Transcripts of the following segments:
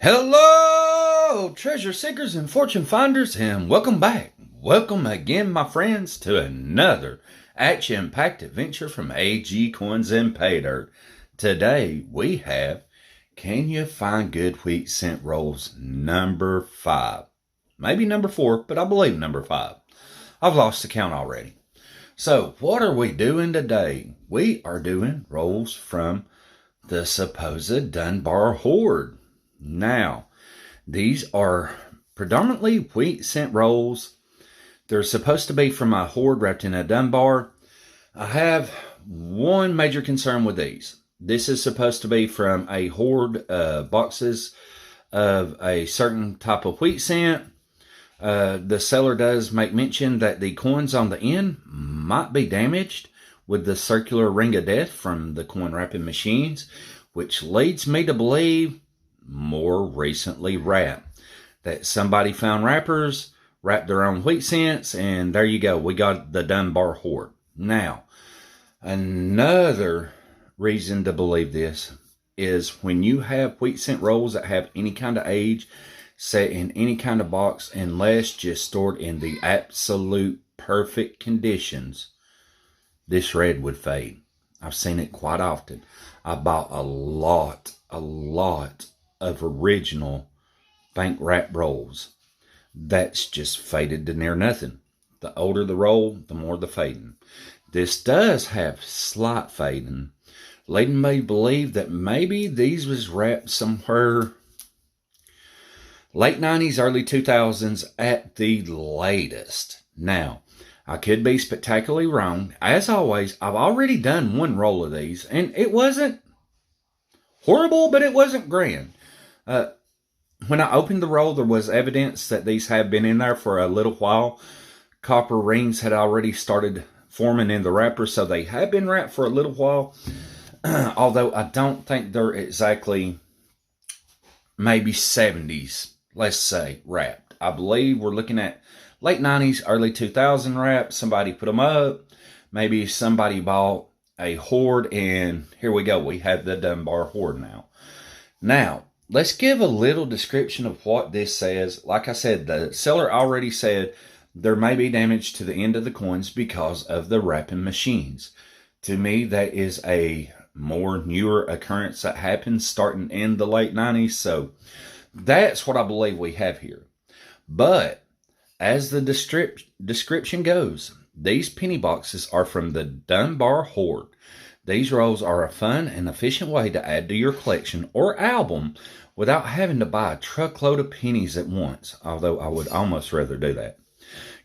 Hello, treasure seekers and fortune finders, and welcome back. Welcome again, my friends, to another action-packed adventure from AG Coins and Pay Dirt. Today we have Can You Find Good Wheat Cent Rolls number 5. Maybe number 4, but I believe number 5. I've lost the count already. So what are we doing today? We are doing rolls from the supposed Dunbar Hoard. Now, these are predominantly wheat cent rolls. They're supposed to be from a hoard wrapped in a Dunbar. I have one major concern with these. This is supposed to be from a hoard boxes of a certain type of wheat cent. The seller does make mention that the coins on the end might be damaged with the circular ring of death from the coin wrapping machines, which leads me to believe more recently wrapped. That somebody found wrappers, wrapped their own wheat cents, and there you go. We got the Dunbar Hoard. Now, another reason to believe this is when you have wheat cent rolls that have any kind of age, set in any kind of box, unless just stored in the absolute perfect conditions, this red would fade. I've seen it quite often. I bought a lot of original bank wrap rolls that's just faded to near nothing. The older the roll, the more the fading. This does have slight fading, leading me to believe that maybe these was wrapped somewhere late 90s, early 2000s at the latest. Now, I could be spectacularly wrong. As always, I've already done one roll of these, and it wasn't horrible, but it wasn't grand. When I opened the roll, there was evidence that these have been in there for a little while. Copper rings had already started forming in the wrapper, so they have been wrapped for a little while. Although I don't think they're exactly maybe 70s, let's say, wrapped. I believe we're looking at late 90s, early 2000 wrap. Somebody put them up. Maybe somebody bought a hoard, and here we go. We have the Dunbar Hoard now. Now, let's give a little description of what this says. Like I said, the seller already said there may be damage to the end of the coins because of the wrapping machines. To me, that is a more newer occurrence that happens starting in the late 90s. So that's what I believe we have here. But as the description goes, these penny boxes are from the Dunbar Hoard. These rolls are a fun and efficient way to add to your collection or album without having to buy a truckload of pennies at once, although I would almost rather do that.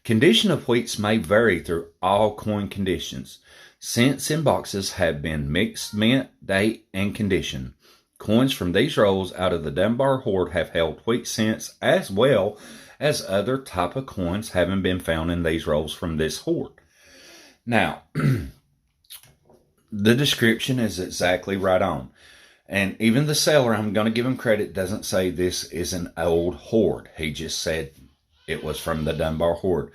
Condition of wheats may vary through all coin conditions. Cents in boxes have been mixed mint, date, and condition. Coins from these rolls out of the Dunbar Hoard have held wheat cents as well as other type of coins having been found in these rolls from this hoard. Now, the description is exactly right on. And even the seller, I'm going to give him credit, doesn't say this is an old hoard. He just said it was from the Dunbar Hoard.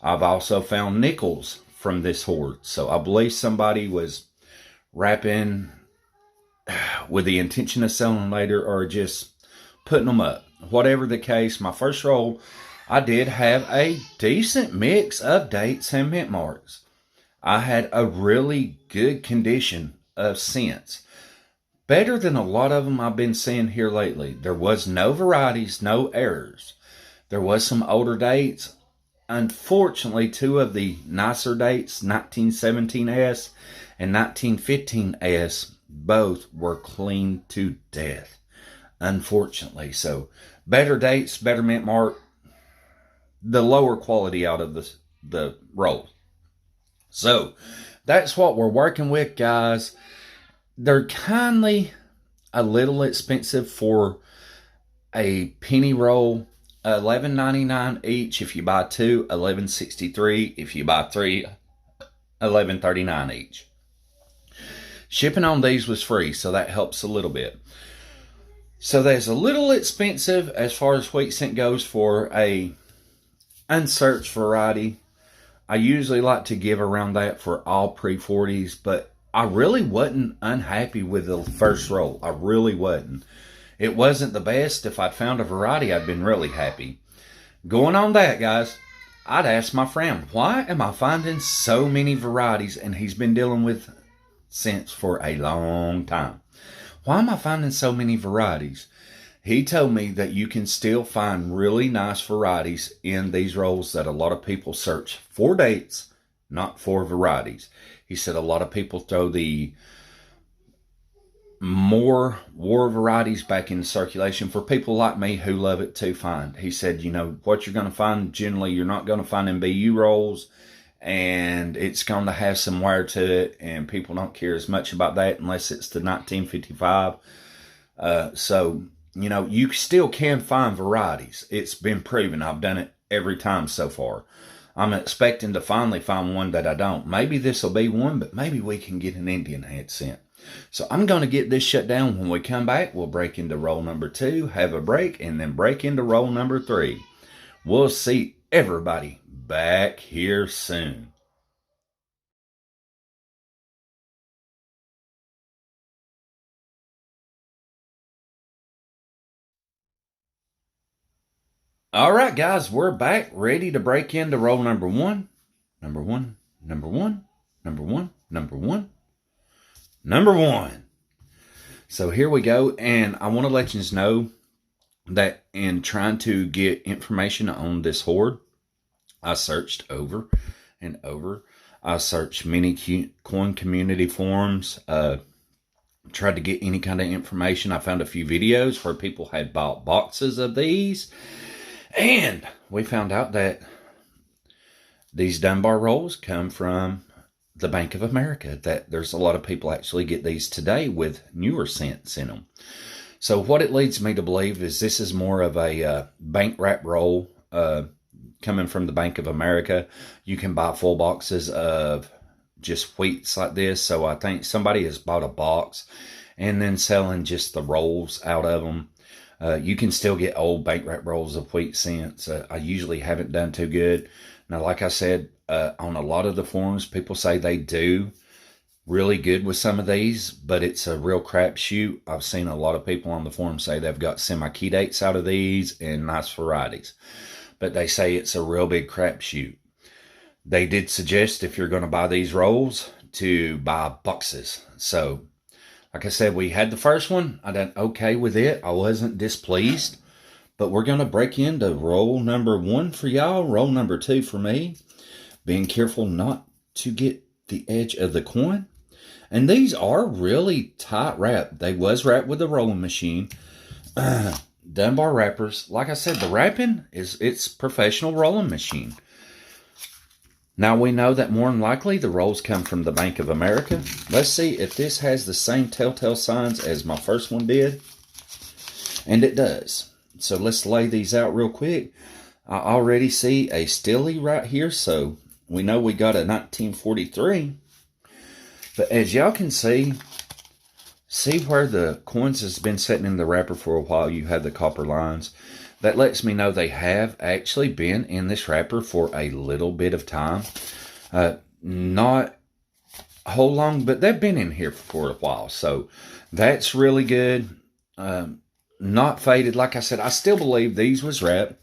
I've also found nickels from this hoard. So I believe somebody was wrapping with the intention of selling later or just putting them up. Whatever the case, my first roll, I did have a decent mix of dates and mint marks. I had a really good condition of cents. Better than a lot of them I've been seeing here lately. There was no varieties, no errors. There was some older dates. Unfortunately, two of the nicer dates, 1917S and 1915S, both were clean to death. Unfortunately. So, better dates, better mint mark, the lower quality out of the roll. So, that's what we're working with, guys. They're kindly a little expensive for a penny roll. $11.99 each if you buy two, $11.63 if you buy three, $11.39 each. Shipping on these was free, so that helps a little bit. So that's a little expensive as far as wheat cent goes for a unsearched variety. I usually like to give around that for all pre-40s, but I really wasn't unhappy with the first roll. I really wasn't. It wasn't the best. If I'd found a variety, I'd been really happy. Going on that, guys, I'd ask my friend, why am I finding so many varieties? And he's been dealing with scents for a long time. Why am I finding so many varieties? He told me that you can still find really nice varieties in these rolls, that a lot of people search for dates, not for varieties. He said a lot of people throw the more war varieties back in circulation for people like me who love it to find. He said, you know, what you're going to find, generally, you're not going to find in BU rolls, and it's going to have some wear to it, and people don't care as much about that unless it's the 1955. So, you know, you still can find varieties. It's been proven. I've done it every time so far. I'm expecting to finally find one that I don't. Maybe this will be one, but maybe we can get an Indian head scent. So I'm going to get this shut down. When we come back, we'll break into roll number 2, have a break, and then break into roll number 3. We'll see everybody back here soon. All right, guys, we're back, ready to break into roll number 1. Number 1, number 1, number 1, number 1, number 1. So here we go, and I want to let you know that in trying to get information on this hoard, I searched over and over. I searched many coin community forums, tried to get any kind of information. I found a few videos where people had bought boxes of these, and we found out that these Dunbar rolls come from the Bank of America, that there's a lot of people actually get these today with newer scents in them. So what it leads me to believe is this is more of a bank wrap roll coming from the Bank of America. You can buy full boxes of just wheats like this. So I think somebody has bought a box and then selling just the rolls out of them. You can still get old bank wrap rolls of wheat scents. I usually haven't done too good. Now, like I said, on a lot of the forums, people say they do really good with some of these, but it's a real crapshoot. I've seen a lot of people on the forum say they've got semi-key dates out of these and nice varieties, but they say it's a real big crapshoot. They did suggest, if you're going to buy these rolls, to buy boxes. So, like I said, we had the first one. I done okay with it. I wasn't displeased. But we're going to break into roll number 1 for y'all, roll number 2 for me. Being careful not to get the edge of the coin. And these are really tight wrapped. They was wrapped with a rolling machine. Dunbar wrappers. Like I said, the wrapping it's professional rolling machine. Now we know that more than likely the rolls come from the Bank of America. Let's see if this has the same telltale signs as my first one did. And it does. So let's lay these out real quick. I already see a Stilly right here, so we know we got a 1943. But as y'all can see where the coins has been sitting in the wrapper for a while. You have the copper lines. That lets me know they have actually been in this wrapper for a little bit of time. Not a whole long, but they've been in here for a while. So that's really good. Not faded. Like I said, I still believe these was wrapped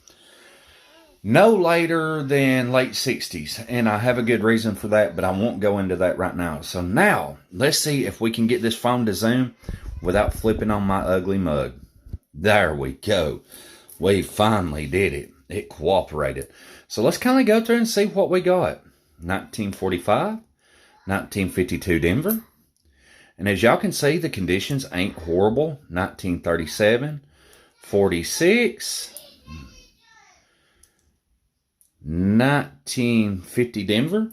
no later than late 60s. And I have a good reason for that, but I won't go into that right now. So now, let's see if we can get this phone to zoom without flipping on my ugly mug. There we go. We finally did it. It cooperated. So let's kind of go through and see what we got. 1945, 1952 Denver. And as y'all can see, the conditions ain't horrible. 1937, 46, 1950 Denver.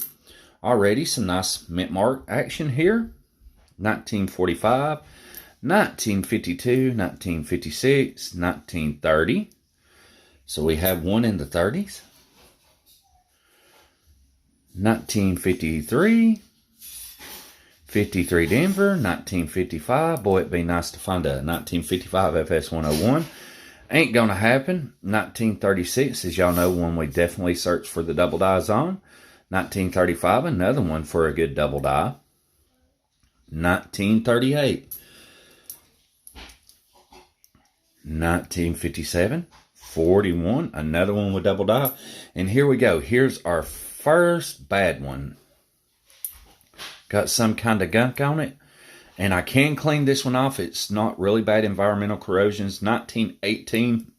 Already some nice mint mark action here. 1945, 1952, 1956, 1930. So we have one in the 30s. 1953, 53 Denver, 1955. Boy, it'd be nice to find a 1955 FS101. Ain't gonna happen. 1936, as y'all know, one we definitely search for the double dies on. 1935, another one for a good double die. 1938. 1957, 41, another one with double die. And here we go. Here's our first bad one. Got some kind of gunk on it. And I can clean this one off. It's not really bad environmental corrosions. 1918.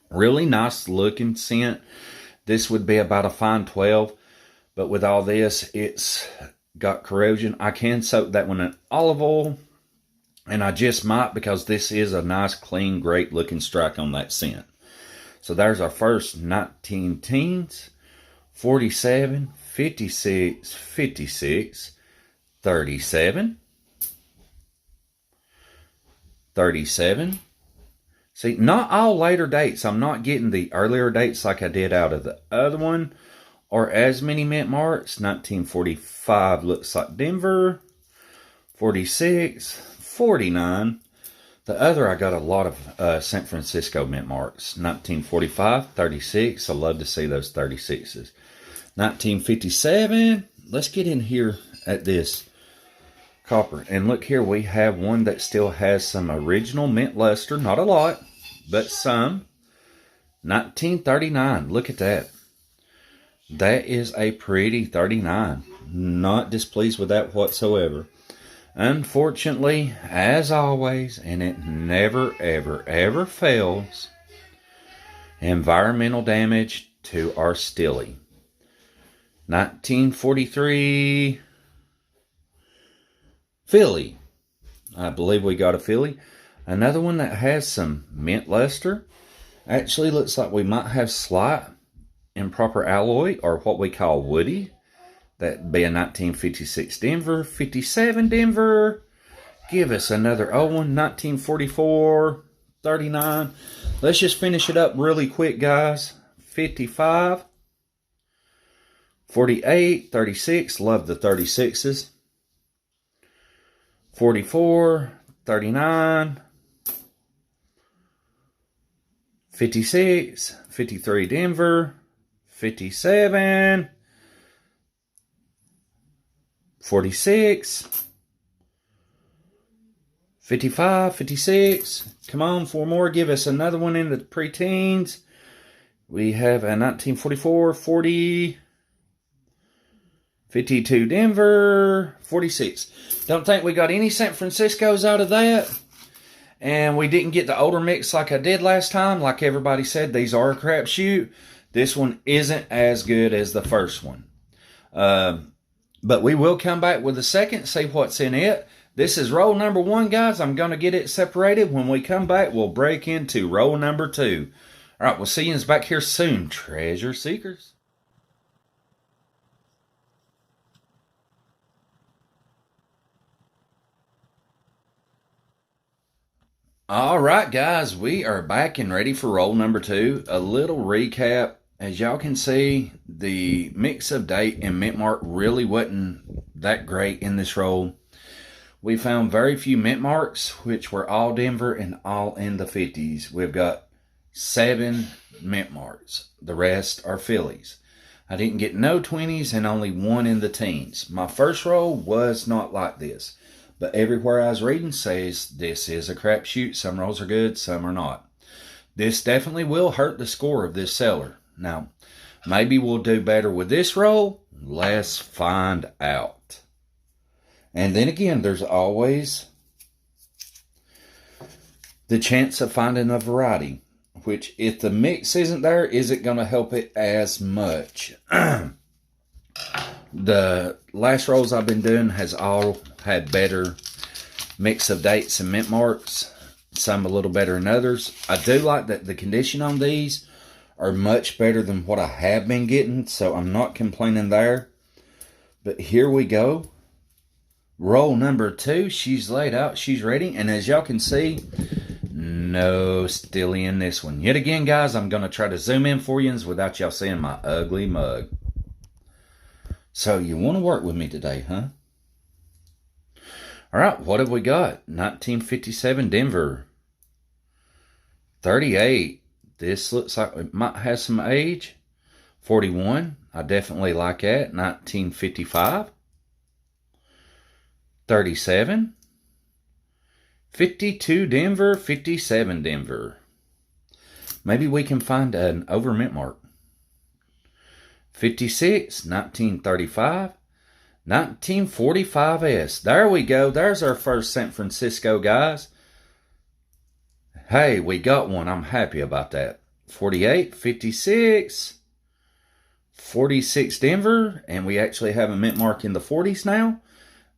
Really nice looking scent. This would be about a fine 12. But with all this, it's got corrosion. I can soak that one in olive oil. And I just might, because this is a nice, clean, great looking strike on that scent. So there's our first 19 teens. 47, 56, 56, 37. 37. See, not all later dates. I'm not getting the earlier dates like I did out of the other one, or as many mint marks. 1945 looks like Denver. 46, 49. The other, I got a lot of San Francisco mint marks. 1945, 36. I love to see those 36s. 1957. Let's get in here at this copper. And look here, we have one that still has some original mint luster. Not a lot, but some. 1939. Look at that. That is a pretty 39. Not displeased with that whatsoever. Unfortunately, as always, and it never, ever, ever fails, environmental damage to our stilly. 1943 Philly. I believe we got a Philly. Another one that has some mint luster. Actually looks like we might have slight improper alloy, or what we call woody. That'd be a 1956 Denver. 57 Denver. Give us another old one. 1944. 39. Let's just finish it up really quick, guys. 55. 48. 36. Love the 36s. 44, 39, 56, 53 Denver, 57, 46, 55, 56. Come on, 4 more. Give us another one in the preteens. We have a 1944, 40, 52 Denver, 46. Don't think we got any San Franciscos out of that. And we didn't get the older mix like I did last time. Like everybody said, these are a crapshoot. This one isn't as good as the first one. But we will come back with the second, see what's in it. This is roll number 1, guys. I'm going to get it separated. When we come back, we'll break into roll number 2. All right, we'll see you back here soon, treasure seekers. All right, guys, we are back and ready for roll number 2. A little recap. As y'all can see, the mix of date and mint mark really wasn't that great in this roll. We found very few mint marks, which were all Denver and all in the 50s. We've got 7 mint marks. The rest are Phillies. I didn't get no 20s and only 1 in the teens. My first roll was not like this. But everywhere I was reading says this is a crapshoot. Some rolls are good, some are not. This definitely will hurt the score of this seller. Now, maybe we'll do better with this roll. Let's find out. And then again, there's always the chance of finding a variety. Which, if the mix isn't there, isn't going to help it as much. The last rolls I've been doing has all had better mix of dates and mint marks. Some a little better than others. I do like that the condition on these are much better than what I have been getting, so I'm not complaining there. But here we go. Roll number 2. She's laid out. She's ready. And as y'all can see, no stilly in this one. Yet again, guys, I'm going to try to zoom in for you without y'all seeing my ugly mug. So you want to work with me today, huh? All right, what have we got? 1957 Denver. 38. This looks like it might have some age. 41. I definitely like that. 1955. 37. 52 Denver, 57 Denver. Maybe we can find an over mint mark. 56, 1935, 1945S. There we go. There's our first San Francisco, guys. Hey, we got one. I'm happy about that. 48, 56, 46 Denver, and we actually have a mint mark in the 40s now.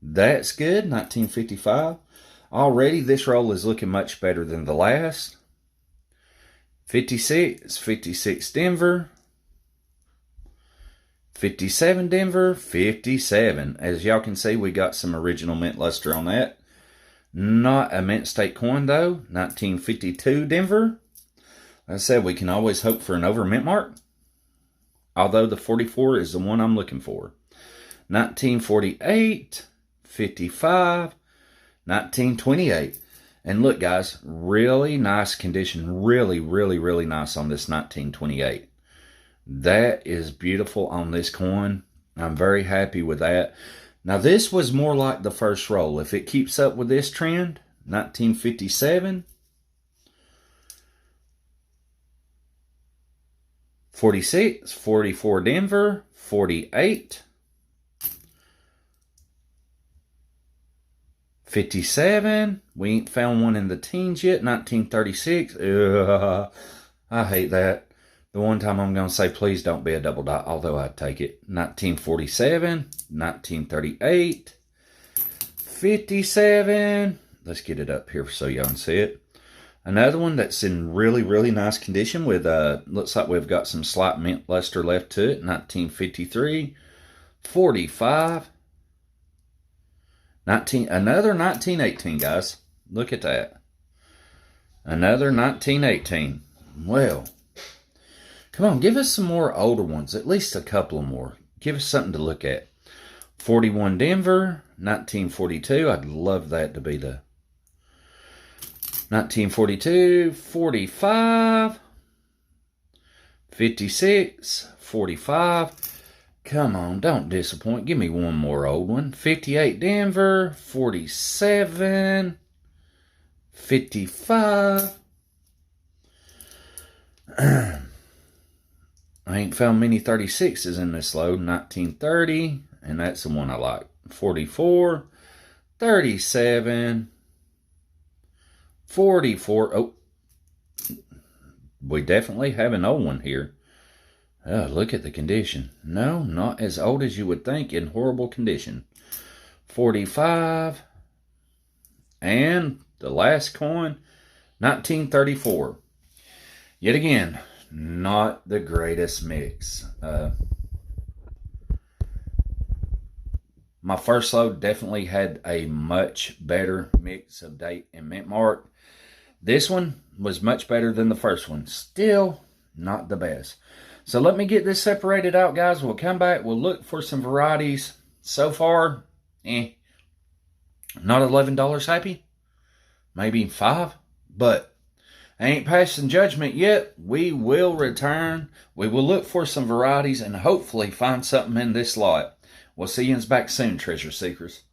That's good. 1955. Already, this roll is looking much better than the last. 56, 56 Denver, 57 Denver, 57. As y'all can see, we got some original mint luster on that. Not a mint state coin, though. 1952 Denver. Like I said, we can always hope for an over mint mark, although the 44 is the one I'm looking for. 1948, 55, 1928. And look, guys, really nice condition. Really, really, really nice on this 1928. That is beautiful on this coin. I'm very happy with that. Now, this was more like the first roll. If it keeps up with this trend, 1957, 46, 44 Denver, 48, 57. We ain't found one in the teens yet. 1936. I hate that. The one time I'm going to say, please don't be a double dot, although I'd take it. 1947, 1938, 57. Let's get it up here so y'all can see it. Another one that's in really, really nice condition with, looks like we've got some slight mint luster left to it. 1953, 45, another 1918, guys. Look at that. Another 1918. Well, come on, give us some more older ones. At least a couple more. Give us something to look at. 41 Denver, 1942. I'd love that to be the 1942, 45, 56, 45. Come on, don't disappoint. Give me one more old one. 58 Denver, 47, 55. I ain't found many 36s in this load. 1930, and that's the one I like. 44, 37, 44. Oh, we definitely have an old one here. Oh, look at the condition. No, not as old as you would think, in horrible condition. 45. And the last coin, 1934. Yet again, not the greatest mix. My first load definitely had a much better mix of date and mint mark. This one was much better than the first one. Still not the best. So let me get this separated out, guys. We'll come back. We'll look for some varieties. So far, not $11 happy. Maybe 5. But I ain't passing judgment yet. We will return. We will look for some varieties and hopefully find something in this lot. We'll see you back soon, treasure seekers.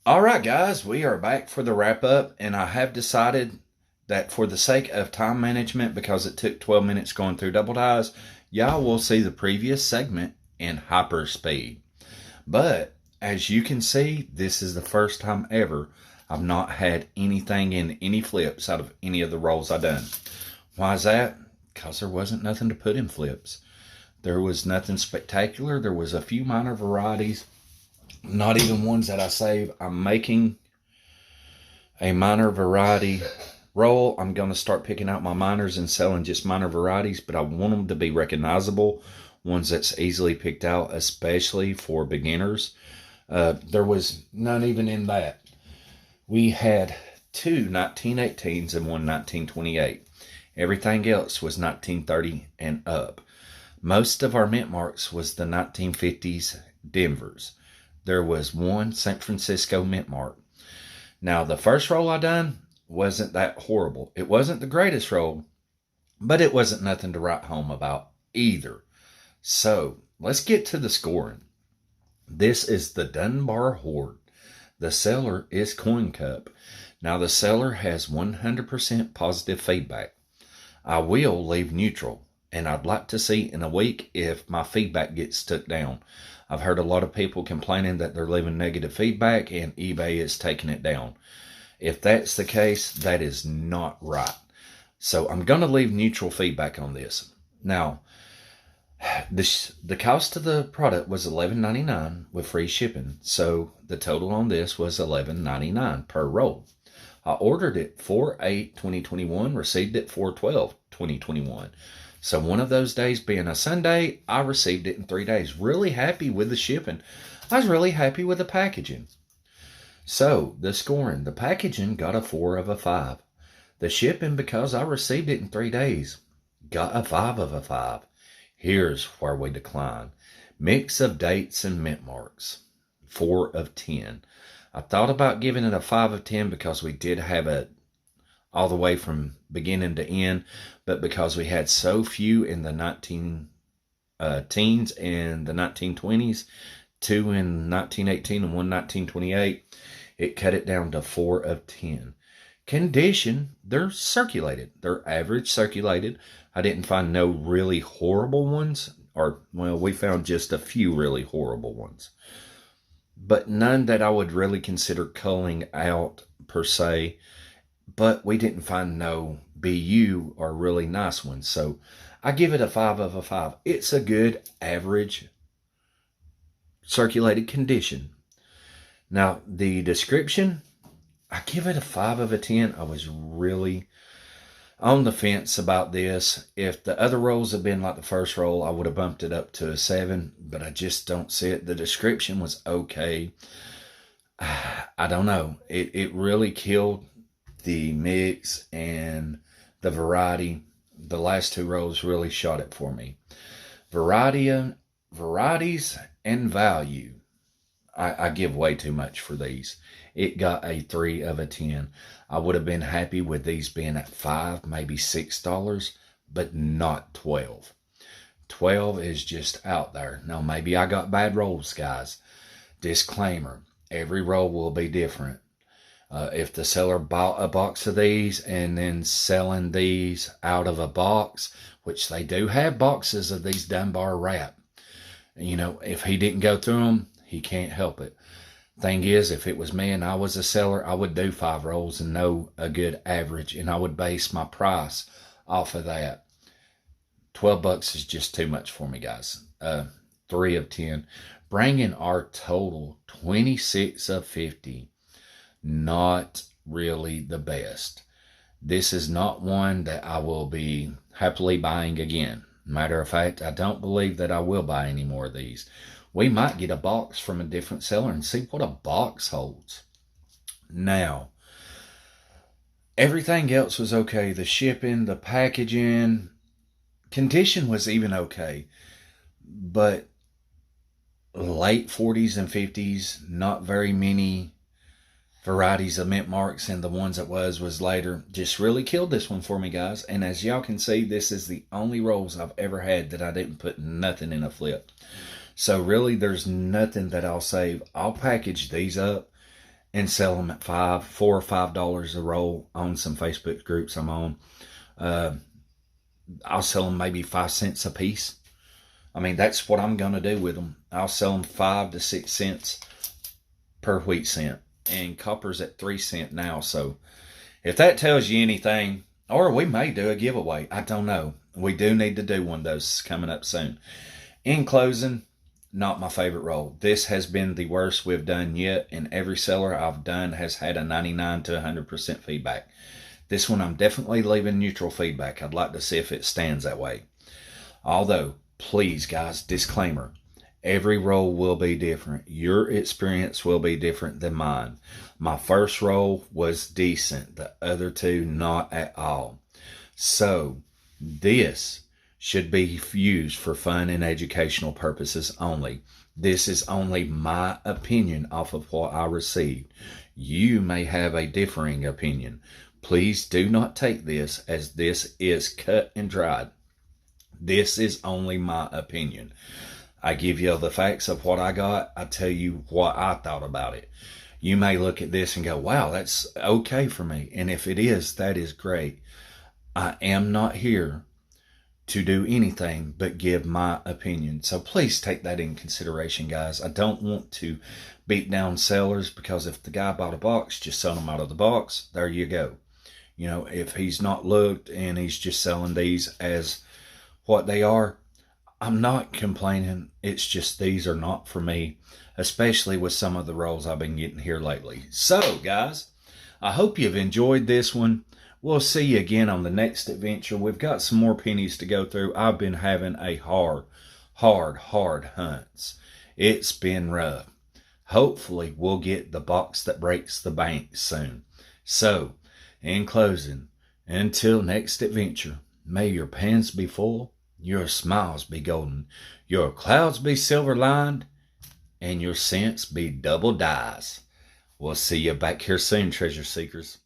All right, guys, we are back for the wrap up, and I have decided that for the sake of time management, because it took 12 minutes going through double dies, y'all will see the previous segment in hyper speed. But as you can see, this is the first time ever I've not had anything in any flips out of any of the rolls I done. Why is that? Because there wasn't nothing to put in flips. There was nothing spectacular. There was a few minor varieties, not even ones that I save. I'm making a minor variety roll. I'm going to start picking out my minors and selling just minor varieties, but I want them to be recognizable, ones that's easily picked out, especially for beginners. There was none even in that. We had two 1918s and one 1928. Everything else was 1930 and up. Most of our mint marks was the 1950s Denvers. There was one San Francisco mint mark. Now, the first roll I done wasn't that horrible. It wasn't the greatest roll, but it wasn't nothing to write home about either. So, let's get to the scoring. This is the Dunbar Hoard. The seller is Coincup. Now, the seller has 100% positive feedback. I will leave neutral, and I'd like to see in a week if my feedback gets took down. I've heard a lot of people complaining that they're leaving negative feedback and eBay is taking it down. If that's the case, that is not right. So I'm going to leave neutral feedback on this. Now, the cost of the product was $11.99 with free shipping. So the total on this was $11.99 per roll. I ordered it 4/8/2021, received it 4/12/2021. So one of those days being a Sunday, I received it in 3 days. Really happy with the shipping. I was really happy with the packaging. So the scoring, the packaging got a 4 of a 5. The shipping, because I received it in 3 days, got a 5 of a 5. Here's where we decline. Mix of dates and mint marks, 4 of 10. I thought about giving it a 5 of 10 because we did have it all the way from beginning to end, but because we had so few in the 19 teens and the 1920s, 2 in 1918 and 1 1928, it cut it down to 4 of 10. Condition, they're circulated. They're average circulated. I didn't find no really horrible ones, or, well, we found just a few really horrible ones, but none that I would really consider culling out per se. But we didn't find no BU or really nice ones. So I give it a 5 of a 5. It's a good average circulated condition. Now, the description, I give it a 5 of a 10. I was really on the fence about this. If the other rolls had been like the first roll, I would have bumped it up to a 7, but I just don't see it. The description was okay. I don't know. It really killed the mix and the variety. The last 2 rolls really shot it for me. Varieties and value, I give way too much for these. It got a 3 of a 10. I would have been happy with these being at $5, maybe $6, but not 12. 12 is just out there. Now, maybe I got bad rolls, guys. Disclaimer, every roll will be different. If the seller bought a box of these and then selling these out of a box, which they do have boxes of these Dunbar wrap, you know, if he didn't go through them, he can't help it. Thing is, if it was me and I was a seller, I would do 5 rolls and know a good average, and I would base my price off of that. $12 is just too much for me, guys. 3 of 10. Bringing our total 26 of 50. Not really the best. This is not one that I will be happily buying again. Matter of fact, I don't believe that I will buy any more of these. We might get a box from a different seller and see what a box holds. Now, everything else was okay. The shipping, the packaging, condition was even okay. But late 40s and 50s, not very many varieties of mint marks, and the ones that was later. Just really killed this one for me, guys. And as y'all can see, this is the only rolls I've ever had that I didn't put nothing in a flip. So really, there's nothing that I'll save. I'll package these up and sell them at $4 or $5 a roll on some Facebook groups I'm on. I'll sell them maybe 5 cents a piece. I mean, that's what I'm going to do with them. I'll sell them 5 to 6 cents per wheat cent. And copper's at 3 cents now. So if that tells you anything, or we may do a giveaway. I don't know. We do need to do one of those coming up soon. In closing, not my favorite roll. This has been the worst we've done yet, and every seller I've done has had a 99 to 100% feedback. This one I'm definitely leaving neutral feedback. I'd like to see if it stands that way. Although, please guys, disclaimer, every roll will be different. Your experience will be different than mine. My first roll was decent. The other two, not at all. So, this should be used for fun and educational purposes only. This is only my opinion off of what I received. You may have a differing opinion. Please do not take this as this is cut and dried. This is only my opinion. I give you the facts of what I got. I tell you what I thought about it. You may look at this and go, wow, that's okay for me. And if it is, that is great. I am not here to do anything but give my opinion. So please take that in consideration, guys. I don't want to beat down sellers, because if the guy bought a box, just sell them out of the box. There you go. You know, if he's not looked and he's just selling these as what they are, I'm not complaining. It's just these are not for me, especially with some of the rolls I've been getting here lately. So, guys, I hope you've enjoyed this one. We'll see you again on the next adventure. We've got some more pennies to go through. I've been having a hard hunts. It's been rough. Hopefully, we'll get the box that breaks the bank soon. So, in closing, until next adventure, may your pans be full, your smiles be golden, your clouds be silver-lined, and your cents be double dice. We'll see you back here soon, treasure seekers.